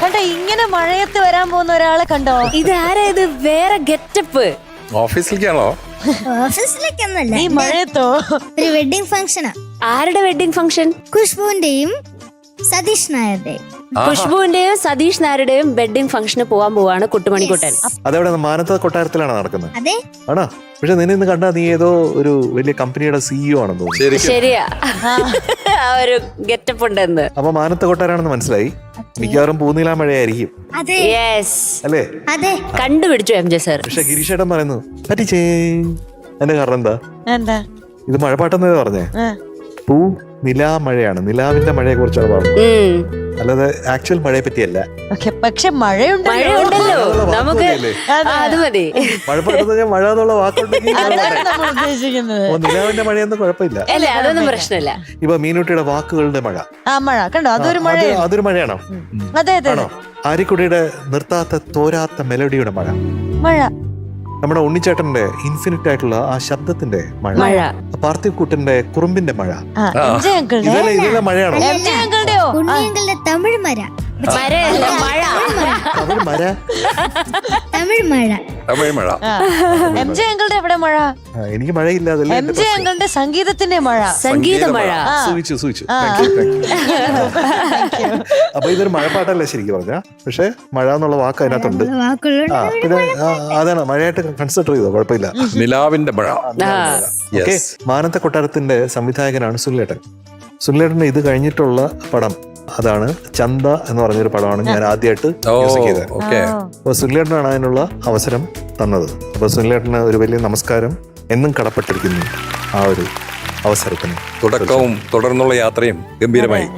കണ്ടോ, ഇങ്ങനെ മഴയത്ത് വരാൻ പോകുന്ന ഒരാളെ കണ്ടോ? ഇത് ആരാ? ഇത് വേറെ ഗെറ്റപ്പ്. ഓഫീസിലേക്കാണോ? ഓഫീസിലേക്കൊന്നല്ല, ഈ മഴയത്തോ? ഒരു വെഡിങ് ഫംഗ്ഷനാ. ആരുടെ വെഡിങ് ഫംഗ്ഷൻ? ഖുഷ്ബുവിന്റെയും സതീഷ് നായരുടെയും. ഖുഷ്ബുവിന്റെയും സതീഷ് നായരുടെയും വെഡിങ് ഫംഗ്ഷന് പോവാൻ പോവാണ് കുട്ടുമണിക്കുട്ടൻ. അതെവിടെ മാനത്ത കൊട്ടാരത്തിലാണ് നടക്കുന്നത്? അതെ, ആണോ? പക്ഷെ നിന്നെ ഇന്ന് കണ്ടാ നീ ഏതോ ഒരു വലിയ കമ്പനിയുടെ സിഇഒ ആണെന്ന് തോന്നുന്നു. ശരിക്കും ശരിയാ, ആ ഒരു ഗെറ്റപ്പ് ഉണ്ടെന്ന്. അപ്പൊ മാനത്ത കൊട്ടാരാണെന്ന് മനസ്സിലായി. മിക്കവാറും പൂനിലാ മഴയായിരിക്കും അതെ, യെസ്, അല്ലേ? അതെ. കണ്ടുപിടിച്ചു എം ജെ സർ. പക്ഷെ ഗിരീഷേട്ടൻ പറയുന്നു പറ്റിച്ചേ. അതിന്റെ കാരണം എന്താ? എന്താ? ഇത് മഴപ്പാട്ടെന്നേ പറഞ്ഞേ. പൂ നിലാ മഴയാണ്, നിലാവിന്റെ മഴയെ കുറിച്ചാണ് പറഞ്ഞത്, അല്ലാതെ ആക്ച്വൽ മഴയെ പറ്റിയല്ല. പക്ഷെ മഴയുണ്ടല്ലോ. മഴയുണ്ടല്ലോ, നമുക്ക് അത് മതി. മഴപ്പാട്ടെന്ന് ഞാൻ മഴ എന്നുള്ള വാക്കുണ്ടെങ്കിൽ അതാണ് നമ്മൾ ഉദ്ദേശിക്കുന്നത്. നിലാവിന്റെ മഴയൊന്നും കുഴപ്പമില്ല. അല്ലേ, അതൊന്നും പ്രശ്നമില്ല. ഇപ്പൊ മീനുട്ടിയുടെ വാക്കുകളുടെ മഴ. ആ മഴ കണ്ടോ, അതൊരു മഴ. അതൊരു മഴയാണോ? അതെ അതെ ആണോ? ആര്യക്കുടിയുടെ നിർത്താത്ത തോരാത്ത മെലഡിയുടെ മഴ. മഴ. നമ്മുടെ ഉണ്ണിച്ചേട്ടന്റെ ഇൻഫിനിറ്റ് ആയിട്ടുള്ള ആ ശബ്ദത്തിന്റെ മഴ. മഴ. പാർത്ഥിവ് കുട്ടന്റെ കുറുമ്പിന്റെ മഴ. എം ജെ അങ്കിളുടെ. ഇതെല്ലാം മഴയാണോ? എം ജെ അങ്കിളുടെയോ? ഉണ്ണിയങ്കളുടെ തമിഴ് മഴ. മഴയല്ല, മഴ. അവർ മഴ. തമിഴ് മഴ. തമിഴ് മഴ. എം ജെ അങ്കിളുടെ എവിടെ മഴ? എനിക്ക് മഴയില്ല, അതല്ലേ എം ജെ അങ്കിളുടെ സംഗീതത്തിന്റെ മഴ. സംഗീത മഴ. സൂചിച്ചു. അപ്പൊ ഇതൊരു മഴപ്പാട്ടല്ല ശരിക്കും പറഞ്ഞ, പക്ഷെ മഴ എന്നുള്ള വാക്ക് അതിനകത്തുണ്ട്. വാക്കുകളുണ്ട്. പിന്നെ അതാണ് മഴയായിട്ട് കൺസിഡർ ചെയ്തോ, കുഴപ്പമില്ല. നിലാവിന്റെ മഴ. ഓക്കെ. മാനത്ത കൊട്ടാരത്തിന്റെ സംവിധായകനാണ് സുനിലേട്ടൻ. സുനിലേട്ടന് ഇത് കഴിഞ്ഞിട്ടുള്ള പടം അതാണ് ചന്ത എന്ന് പറഞ്ഞൊരു പടമാണ് ഞാൻ ആദ്യമായിട്ട് മ്യൂസിക് ചെയ്തത്. ഓക്കെ. അപ്പൊ സുനിലേട്ടനാണ് അതിനുള്ള അവസരം തന്നത്. അപ്പൊ സുനിലേട്ടന് ഒരു വലിയ നമസ്കാരം, എന്നും കടപ്പെട്ടിരിക്കുന്നു ആ ഒരു അവസരത്തിന്. തുടക്കവും തുടർന്നുള്ള യാത്രയും ഗംഭീരമായി.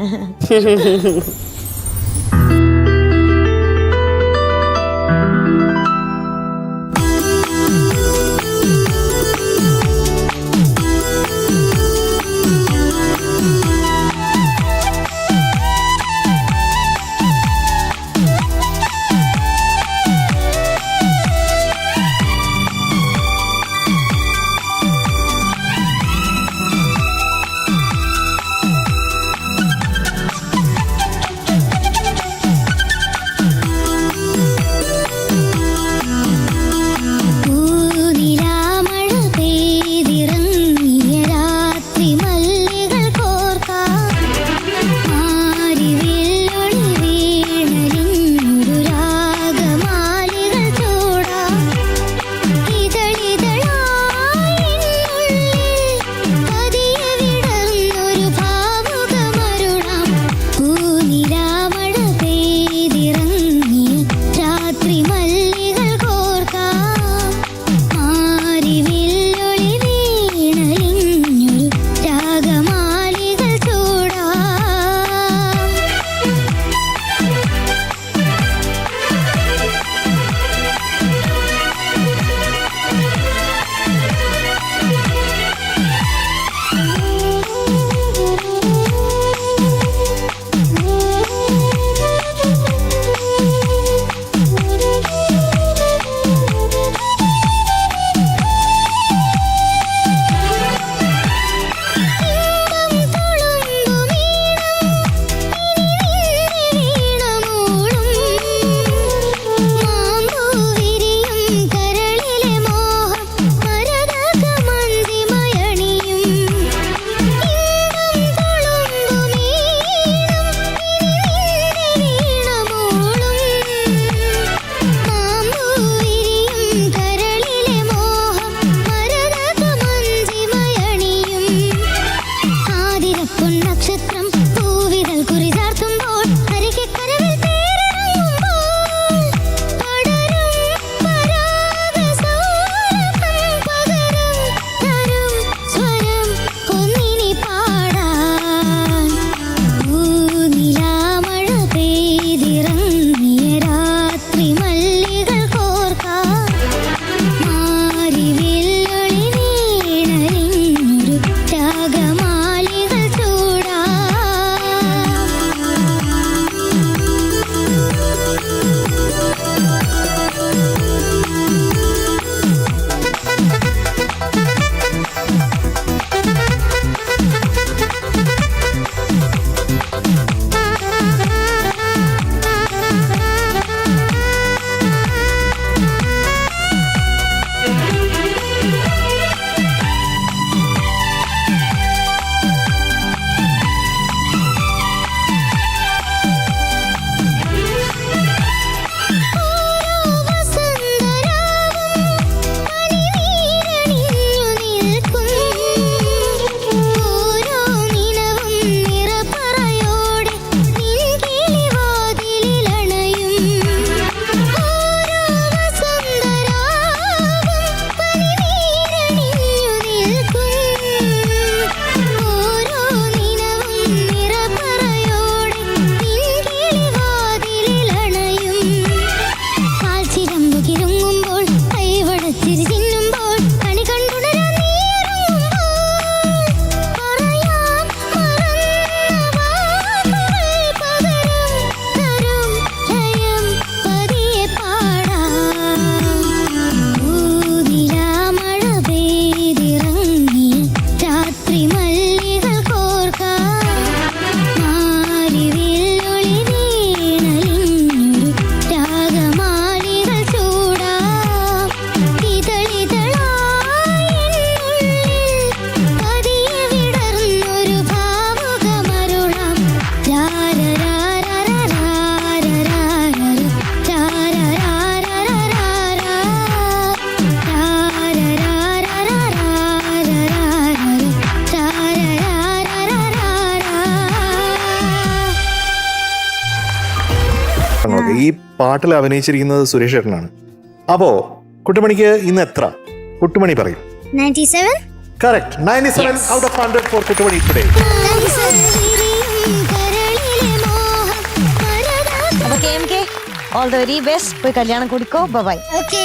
ഈ പാട്ടിൽ അഭിനയിച്ചിരിക്കുന്നത് സുരേഷ് ഏട്ടനാണ്. അപ്പോ കുട്ടുമണിക്ക് ഇന്ന് എത്ര? കുട്ടുമണി പറയും. 97. Correct. 97 out of 100 for Kuttumani today. അപ്പൊ KMK all the very best. പോയി കല്യാണം കുടിക്കോ. ബൈ. ഓക്കെ